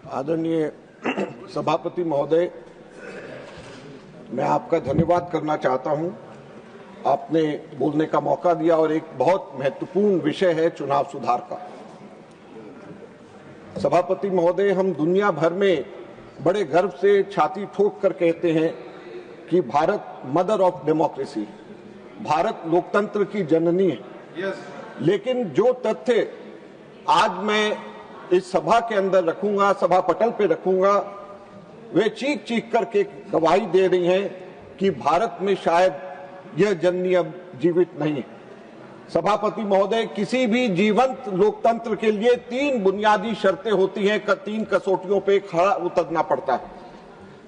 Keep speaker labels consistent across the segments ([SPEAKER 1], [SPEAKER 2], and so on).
[SPEAKER 1] आदरणीय सभापति महोदय, मैं आपका धन्यवाद करना चाहता हूं। आपने बोलने का मौका दिया और एक बहुत महत्वपूर्ण विषय है चुनाव सुधार का। सभापति महोदय, हम दुनिया भर में बड़े गर्व से छाती ठोक कर कहते हैं कि Bharat mother of democracy, Bharat लोकतंत्र की जननी है। लेकिन जो तथ्य आज मैं इस सभा के अंदर रखूंगा, सभा पटल पे रखूंगा, वे चीख चीख करके गवाही दे रही हैं कि भारत में शायद यह जननी अब जीवित नहीं है। सभापति महोदय, किसी भी जीवंत लोकतंत्र के लिए 3 बुनियादी शर्तें होती हैं, 3 कसौटियों पे खड़ा उतरना पड़ता है।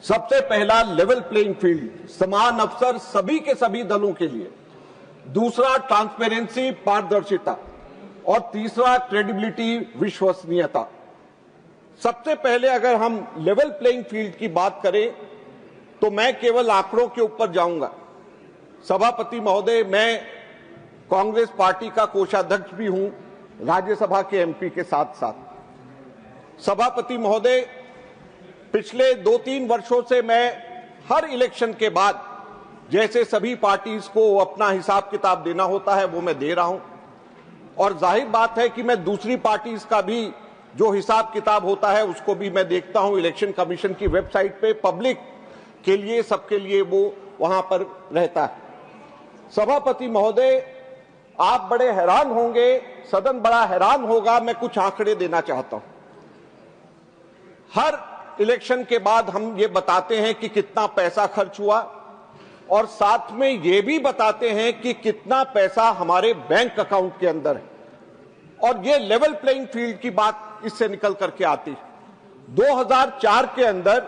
[SPEAKER 1] सबसे पहला लेवल प्लेइंग फील्ड, समान अवसर सभी के सभी दलों के लिए। दूसरा ट्रांसपेरेंसी, पारदर्शिता। और तीसरा क्रेडिबिलिटी, विश्वसनीयता। सबसे पहले अगर हम लेवल प्लेइंग फील्ड की बात करें तो मैं केवल आंकड़ों के ऊपर जाऊंगा। सभापति महोदय, मैं कांग्रेस पार्टी का कोषाध्यक्ष भी हूं, राज्यसभा के एमपी के साथ साथ। सभापति महोदय, पिछले 2-3 वर्षों से मैं हर इलेक्शन के बाद जैसे सभी पार्टीज को अपना हिसाब किताब देना होता है वो मैं दे रहा हूं, और जाहिर बात है कि मैं दूसरी पार्टीज का भी जो हिसाब किताब होता है उसको भी मैं देखता हूं। इलेक्शन कमीशन की वेबसाइट पे पब्लिक के लिए, सबके लिए वो वहां पर रहता है। सभापति महोदय, आप बड़े हैरान होंगे, सदन बड़ा हैरान होगा, मैं कुछ आंकड़े देना चाहता हूं। हर इलेक्शन के बाद हम ये बताते हैं कि कितना पैसा खर्च हुआ, और साथ में ये भी बताते हैं कि कितना पैसा हमारे बैंक अकाउंट के अंदर है, और ये लेवल प्लेइंग फील्ड की बात इससे निकल करके आती है। 2004 के अंदर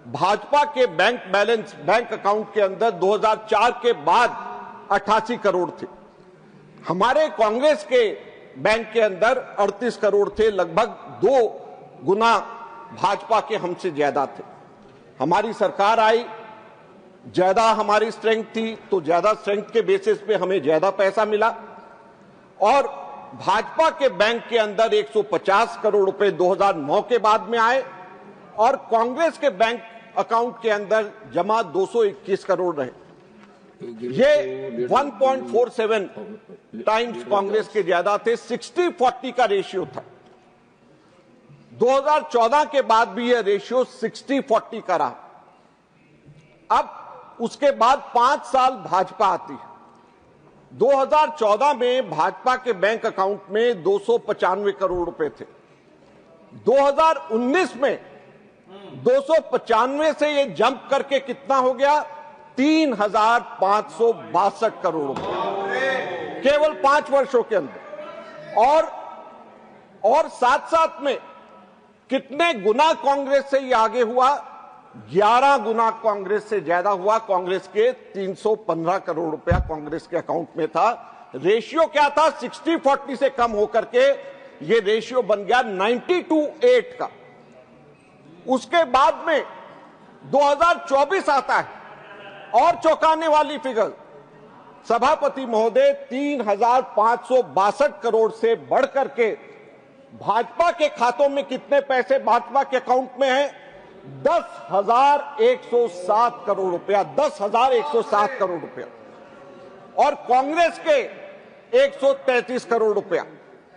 [SPEAKER 1] भाजपा के बैंक बैलेंस, बैंक अकाउंट के अंदर 2004 के बाद 88 करोड़ थे। हमारे कांग्रेस के बैंक के अंदर 38 करोड़ थे, लगभग 2 गुना भाजपा के हमसे ज्यादा थे। हमारी सरकार आई, ज्यादा हमारी स्ट्रेंथ थी, तो ज्यादा स्ट्रेंथ के बेसिस पे हमें ज्यादा पैसा मिला, और भाजपा के बैंक के अंदर 150 करोड़ रुपए 2009 के बाद में आए, और कांग्रेस के बैंक अकाउंट के अंदर जमा 221 करोड़ रहे। ये 1.47 टाइम्स कांग्रेस के ज्यादा थे। 60-40 का रेशियो था। 2014 के बाद भी यह रेशियो 60-40 का रहा। अब उसके बाद 5 साल भाजपा आती है। 2014 में भाजपा के बैंक अकाउंट में 295 करोड़ रुपए थे। 2019 में 295 से ये जंप करके कितना हो गया? 3,562 करोड़ रुपए केवल 5 वर्षों के अंदर। और साथ साथ में कितने गुना कांग्रेस से ये आगे हुआ? 11 गुना कांग्रेस से ज्यादा हुआ। कांग्रेस के 315 करोड़ रुपया कांग्रेस के अकाउंट में था। रेशियो क्या था? 60-40 से कम होकर के ये रेशियो बन गया 90-8 का। उसके बाद में 2024 आता है, और चौंकाने वाली फिगर, सभापति महोदय, 3,562 करोड़ से बढ़कर के भाजपा के खातों में कितने पैसे भाजपा के अकाउंट में है? 10,107 करोड़ रुपया। 10,107 करोड़ रुपया। और कांग्रेस के 133 करोड़ रुपया।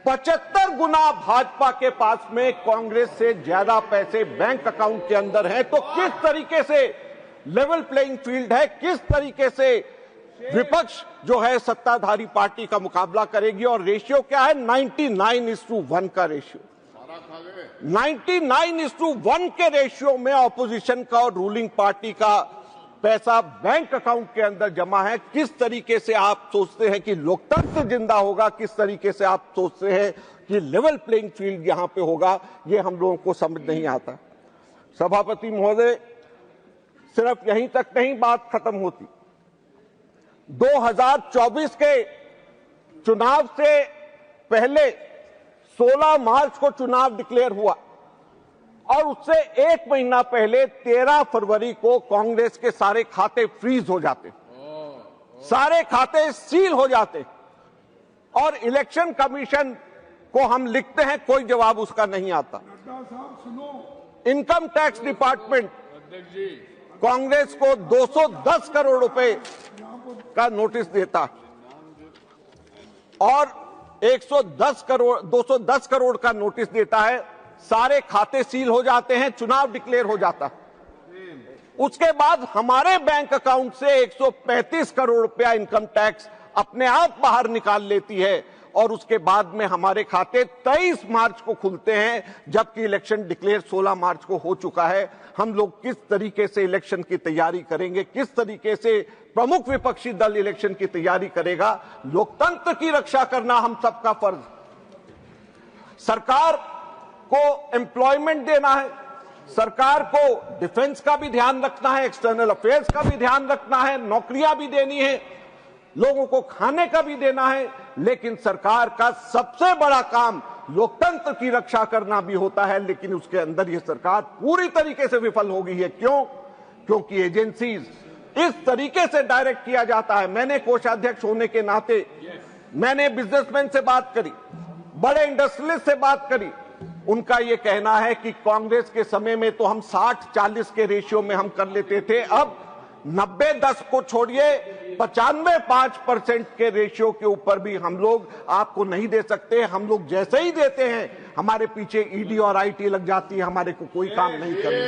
[SPEAKER 1] 75 गुना भाजपा के पास में कांग्रेस से ज्यादा पैसे बैंक अकाउंट के अंदर हैं। तो किस तरीके से लेवल प्लेइंग फील्ड है, किस तरीके से विपक्ष जो है सत्ताधारी पार्टी का मुकाबला करेगी? और रेशियो क्या है? 99:1 का रेशियो। 99:1 के रेशियो में ऑपोजिशन का और रूलिंग पार्टी का पैसा बैंक अकाउंट के अंदर जमा है। किस तरीके से आप सोचते हैं कि लोकतंत्र जिंदा होगा? किस तरीके से आप सोचते हैं कि लेवल प्लेइंग फील्ड यहां पे होगा? ये हम लोगों को समझ नहीं आता। सभापति महोदय, सिर्फ यहीं तक नहीं बात खत्म होती। 2024 के चुनाव से पहले 16 मार्च को चुनाव डिक्लेयर हुआ, और उससे 1 महीना पहले 13 फरवरी को कांग्रेस के सारे खाते फ्रीज हो जाते, सारे खाते सील हो जाते, और इलेक्शन कमीशन को हम लिखते हैं, कोई जवाब उसका नहीं आता। इनकम टैक्स डिपार्टमेंट कांग्रेस को 210 करोड़ रुपए का नोटिस देता और 210 करोड़ का नोटिस देता है, सारे खाते सील हो जाते हैं, चुनाव डिक्लेयर हो जाता है। उसके बाद हमारे बैंक अकाउंट से 135 करोड़ रुपया इनकम टैक्स अपने आप बाहर निकाल लेती है और उसके बाद में हमारे खाते 23 मार्च को खुलते हैं, जबकि इलेक्शन डिक्लेयर 16 मार्च को हो चुका है। हम लोग किस तरीके से इलेक्शन की तैयारी करेंगे, किस तरीके से प्रमुख विपक्षी दल इलेक्शन की तैयारी करेगा? लोकतंत्र की रक्षा करना हम सबका फर्ज। सरकार को एम्प्लॉयमेंट देना है, सरकार को डिफेंस का भी ध्यान रखना है, एक्सटर्नल अफेयर्स का भी ध्यान रखना है, नौकरियां भी देनी है, लोगों को खाने का भी देना है, लेकिन सरकार का सबसे बड़ा काम लोकतंत्र की रक्षा करना भी होता है। लेकिन उसके अंदर यह सरकार पूरी तरीके से विफल हो गई है। क्यों? क्योंकि एजेंसीज इस तरीके से डायरेक्ट किया जाता है। मैंने कोषाध्यक्ष होने के नाते मैंने बिजनेसमैन से बात करी, बड़े इंडस्ट्रियलिस्ट से बात करी। उनका यह कहना है कि कांग्रेस के समय में तो हम 60-40 के रेशियो में हम कर लेते थे, अब 90-10 को छोड़िए 95-5% के रेशियो के ऊपर भी हम लोग आपको नहीं दे सकते। हम लोग जैसे ही देते हैं हमारे पीछे ईडी और आईटी लग जाती है, हमारे को कोई काम नहीं करने।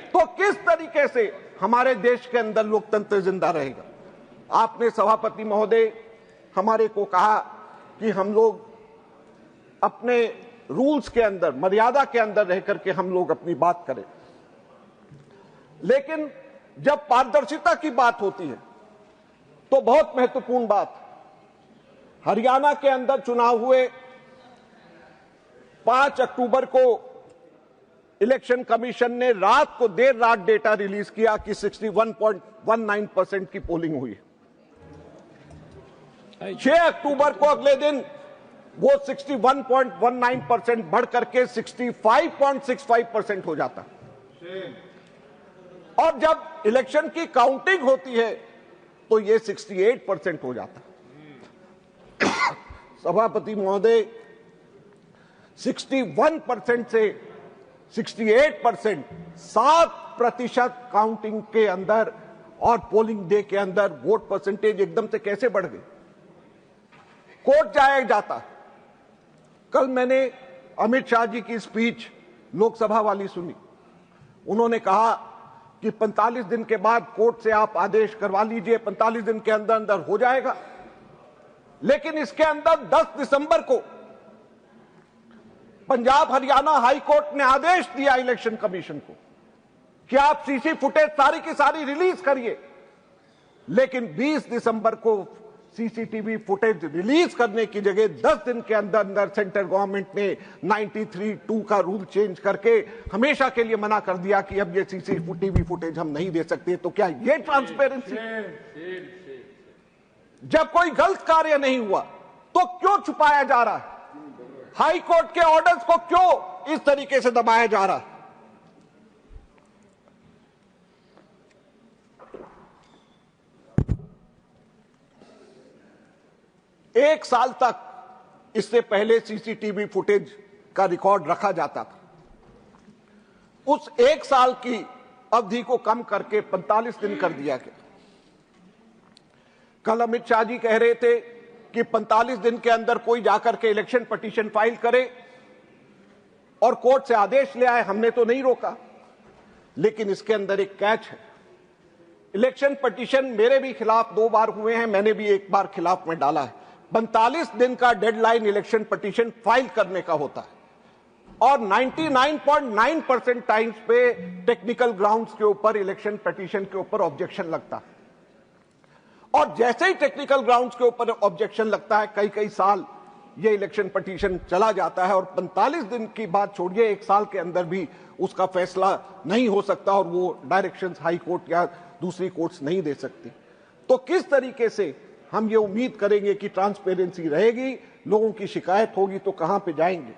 [SPEAKER 1] तो किस तरीके से हमारे देश के अंदर लोकतंत्र जिंदा रहेगा? आपने सभापति महोदय हमारे को कहा कि हम लोग अपने रूल्स के अंदर, मर्यादा के अंदर रह करके हम लोग अपनी बात करें, लेकिन जब पारदर्शिता की बात होती है तो बहुत महत्वपूर्ण बात, हरियाणा के अंदर चुनाव हुए, 5 अक्टूबर को इलेक्शन कमीशन ने रात को देर रात डेटा रिलीज किया कि 61.19% की पोलिंग हुई। 6 अक्टूबर को अगले दिन वो 61.19% बढ़ करके 65.65% हो जाता। और जब इलेक्शन की काउंटिंग होती है तो ये 68% हो जाता। सभापति महोदय, 61% से 68%, 7% काउंटिंग के अंदर और पोलिंग डे के अंदर वोट परसेंटेज एकदम से कैसे बढ़ गई? कोर्ट जाया जाता। कल मैंने अमित शाह जी की स्पीच लोकसभा वाली सुनी। उन्होंने कहा कि 45 दिन के बाद कोर्ट से आप आदेश करवा लीजिए, 45 दिन के अंदर अंदर हो जाएगा। लेकिन इसके अंदर 10 दिसंबर को पंजाब हरियाणा हाई कोर्ट ने आदेश दिया इलेक्शन कमीशन को कि आप सीसी फुटेज सारी की सारी रिलीज करिए। लेकिन 20 दिसंबर को सीसीटीवी फुटेज रिलीज करने की जगह 10 दिन के अंदर अंदर सेंट्रल गवर्नमेंट ने 93(2) का रूल चेंज करके हमेशा के लिए मना कर दिया कि अब ये सीसीटीवी फुटेज हम नहीं दे सकते। तो क्या ये ट्रांसपेरेंसी? जब कोई गलत कार्य नहीं हुआ तो क्यों छुपाया जा रहा है? हाई कोर्ट के ऑर्डर्स को क्यों इस तरीके से दबाया जा रहा है? एक साल तक इससे पहले सीसीटीवी फुटेज का रिकॉर्ड रखा जाता था। उस एक साल की अवधि को कम करके 45 दिन कर दिया गया। कल अमित शाह जी कह रहे थे कि 45 दिन के अंदर कोई जाकर के इलेक्शन पिटीशन फाइल करे और कोर्ट से आदेश ले आए। हमने तो नहीं रोका, लेकिन इसके अंदर एक कैच है। इलेक्शन पिटीशन मेरे भी खिलाफ 2 बार हुए हैं, मैंने भी 1 बार खिलाफ में डाला है। 45 दिन का डेडलाइन इलेक्शन पिटीशन फाइल करने का होता है और 99.9% टाइम्स पे टेक्निकल ग्राउंड्स के ऊपर इलेक्शन पिटीशन के ऊपर ऑब्जेक्शन लगता है। और जैसे ही टेक्निकल ग्राउंड्स के ऊपर ऑब्जेक्शन लगता है, कई साल ये इलेक्शन पिटीशन चला जाता है और 45 दिन की बात छोड़िए, 1 साल के अंदर भी उसका फैसला नहीं हो सकता और वो डायरेक्शंस हाई कोर्ट या दूसरी कोर्ट्स नहीं दे सकती। तो किस तरीके से हम ये उम्मीद करेंगे कि ट्रांसपेरेंसी रहेगी, लोगों की शिकायत होगी तो कहां पे जाएंगे?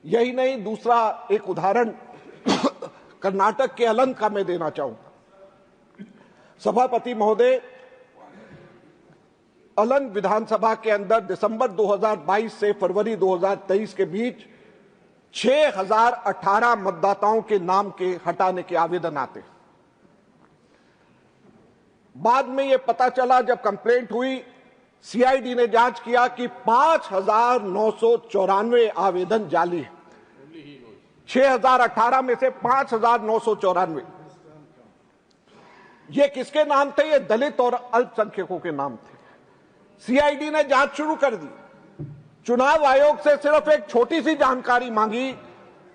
[SPEAKER 1] यही नहीं, दूसरा एक उदाहरण कर्नाटक के अलंग का मैं देना चाहूंगा। सभापति महोदय, अलन विधानसभा के अंदर दिसंबर 2022 से फरवरी 2023 के बीच 6018 मतदाताओं के नाम के हटाने के आवेदन आते। बाद में यह पता चला, जब कंप्लेंट हुई, सीआईडी ने जांच किया कि 5994 आवेदन जाली है। 6018 में से 5994 ये किसके नाम थे? ये दलित और अल्पसंख्यकों के नाम थे। सीआईडी ने जांच शुरू कर दी। चुनाव आयोग से सिर्फ एक छोटी सी जानकारी मांगी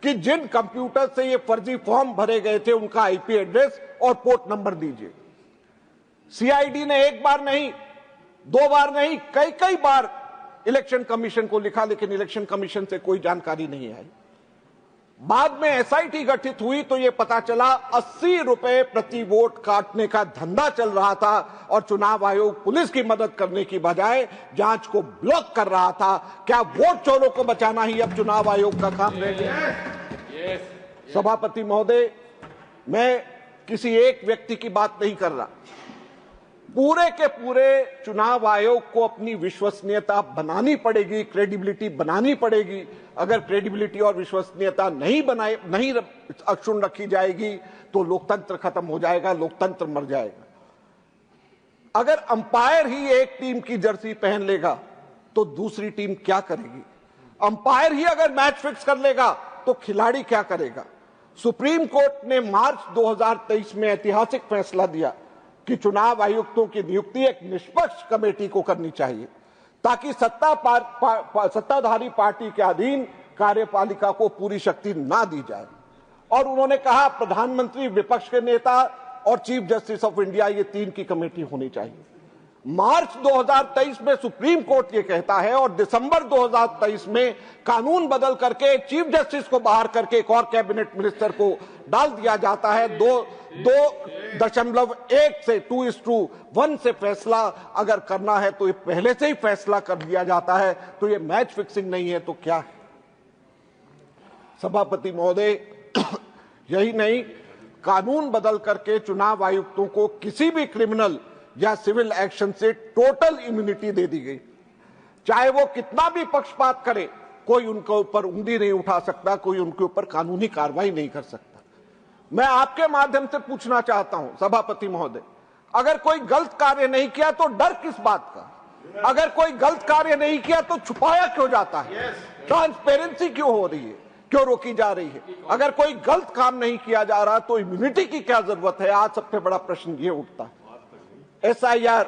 [SPEAKER 1] कि जिन कंप्यूटर से ये फर्जी फॉर्म भरे गए थे उनका आईपी एड्रेस और पोर्ट नंबर दीजिए। सीआईडी ने एक बार नहीं, दो बार नहीं, कई कई बार इलेक्शन कमीशन को लिखा, लेकिन इलेक्शन कमीशन से कोई जानकारी नहीं आई। बाद में एसआईटी गठित हुई तो यह पता चला 80 रुपए प्रति वोट काटने का धंधा चल रहा था और चुनाव आयोग पुलिस की मदद करने की बजाय जांच को ब्लॉक कर रहा था। क्या वोट चोरों को बचाना ही अब चुनाव आयोग का काम रह गया? सभापति महोदय, मैं किसी एक व्यक्ति की बात नहीं कर रहा। पूरे के पूरे चुनाव आयोग को अपनी विश्वसनीयता बनानी पड़ेगी, क्रेडिबिलिटी बनानी पड़ेगी। अगर क्रेडिबिलिटी और विश्वसनीयता नहीं अक्षुण्ण रखी जाएगी तो लोकतंत्र खत्म हो जाएगा, लोकतंत्र मर जाएगा। अगर अंपायर ही एक टीम की जर्सी पहन लेगा तो दूसरी टीम क्या करेगी? अंपायर ही अगर मैच फिक्स कर लेगा तो खिलाड़ी क्या करेगा? सुप्रीम कोर्ट ने मार्च 2023 में ऐतिहासिक फैसला दिया कि चुनाव आयुक्तों की नियुक्ति एक निष्पक्ष कमेटी को करनी चाहिए ताकि सत्ताधारी पार्टी के अधीन कार्यपालिका को पूरी शक्ति ना दी जाए। और उन्होंने कहा प्रधानमंत्री, विपक्ष के नेता और चीफ जस्टिस ऑफ इंडिया, ये तीन की कमेटी होनी चाहिए। मार्च 2023 में सुप्रीम कोर्ट ये कहता है और दिसंबर 2023 में कानून बदल करके चीफ जस्टिस को बाहर करके एक और कैबिनेट मिनिस्टर को डाल दिया जाता है। 2.1 से 2:1 से फैसला अगर करना है तो ये पहले से ही फैसला कर दिया जाता है। तो ये मैच फिक्सिंग नहीं है तो क्या है? सभापति महोदय, यही नहीं, कानून बदल करके चुनाव आयुक्तों को किसी भी क्रिमिनल या सिविल एक्शन से टोटल इम्यूनिटी दे दी गई। चाहे वो कितना भी पक्षपात करे, कोई उनके ऊपर उंगली नहीं उठा सकता, कोई उनके ऊपर कानूनी कार्रवाई नहीं कर सकता। मैं आपके माध्यम से पूछना चाहता हूं सभापति महोदय, अगर कोई गलत कार्य नहीं किया तो डर किस बात का? अगर कोई गलत कार्य नहीं किया तो छुपाया क्यों जाता है? ट्रांसपेरेंसी क्यों हो रही है, क्यों रोकी जा रही है? अगर कोई गलत काम नहीं किया जा रहा तो इम्यूनिटी की क्या जरूरत है? आज सबसे बड़ा प्रश्न ये उठता है। एसआईआर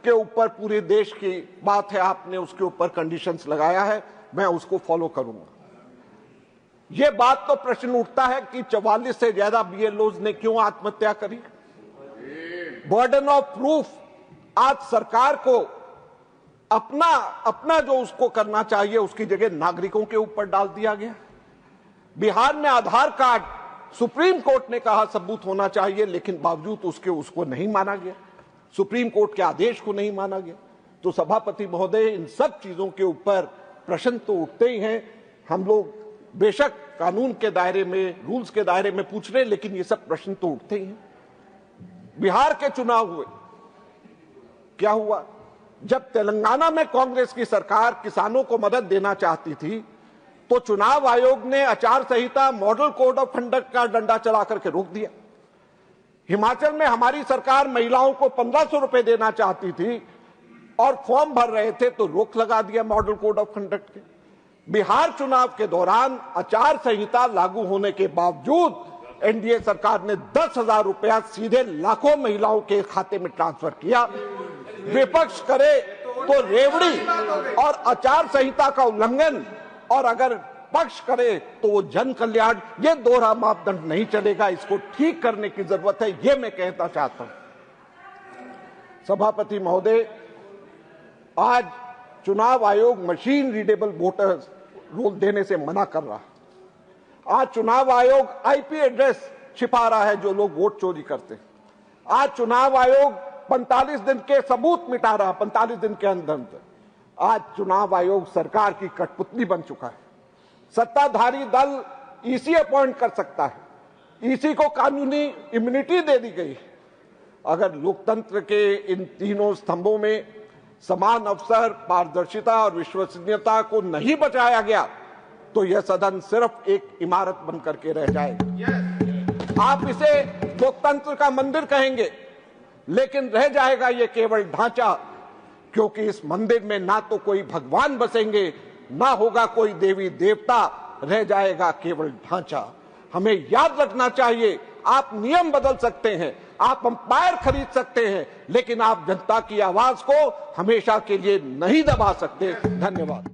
[SPEAKER 1] के ऊपर पूरे देश की बात है, आपने उसके ऊपर कंडीशंस लगाया है, मैं उसको फॉलो करूंगा। यह बात तो प्रश्न उठता है कि 44 से ज्यादा बीएलओज ने क्यों आत्महत्या करी? बर्डन ऑफ प्रूफ आज सरकार को अपना जो उसको करना चाहिए उसकी जगह नागरिकों के ऊपर डाल दिया गया। बिहार में आधार कार्ड सुप्रीम कोर्ट ने कहा सबूत होना चाहिए, लेकिन बावजूद उसको नहीं माना गया, सुप्रीम कोर्ट के आदेश को नहीं माना गया। तो सभापति महोदय, इन सब चीजों के ऊपर प्रश्न तो उठते ही हैं। हम लोग बेशक कानून के दायरे में, रूल्स के दायरे में पूछ रहे हैं, लेकिन ये सब प्रश्न तो उठते ही हैं। बिहार के चुनाव हुए, क्या हुआ? जब तेलंगाना में कांग्रेस की सरकार किसानों को मदद देना चाहती थी तो चुनाव आयोग ने आचार संहिता, मॉडल कोड ऑफ कंडक्ट का डंडा चला करके रोक दिया। हिमाचल में हमारी सरकार महिलाओं को 1500 रुपए देना चाहती थी और फॉर्म भर रहे थे तो रोक लगा दिया मॉडल कोड ऑफ कंडक्ट के। बिहार चुनाव के दौरान आचार संहिता लागू होने के बावजूद एनडीए सरकार ने 10,000 रुपया सीधे लाखों महिलाओं के खाते में ट्रांसफर किया। विपक्ष करे तो रेवड़ी और आचार संहिता का उल्लंघन, और अगर पक्ष करे तो वो जन कल्याण। ये दोहरा मापदंड नहीं चलेगा, इसको ठीक करने की जरूरत है, ये मैं कहना चाहता हूं। सभापति महोदय, आज चुनाव आयोग मशीन रीडेबल वोटर्स रोल देने से मना कर रहा है। आज चुनाव आयोग आईपी एड्रेस छिपा रहा है जो लोग वोट चोरी करते हैं। आज चुनाव आयोग 45 दिन के सबूत मिटा रहा है, 45 दिन के अंदर। आज चुनाव आयोग सरकार की कठपुतली बन चुका है। सत्ताधारी दल ईसी अपॉइंट कर सकता है, ईसी को कानूनी इम्यूनिटी दे दी गई। अगर लोकतंत्र के इन तीनों स्तंभों में समान अवसर, पारदर्शिता और विश्वसनीयता को नहीं बचाया गया तो यह सदन सिर्फ एक इमारत बनकर के रह जाएगा। आप इसे लोकतंत्र का मंदिर कहेंगे, लेकिन रह जाएगा ये केवल ढांचा, क्योंकि इस मंदिर में ना तो कोई भगवान बसेंगे, ना होगा कोई देवी देवता, रह जाएगा केवल ढांचा। हमें याद रखना चाहिए, आप नियम बदल सकते हैं, आप अंपायर खरीद सकते हैं, लेकिन आप जनता की आवाज को हमेशा के लिए नहीं दबा सकते। धन्यवाद।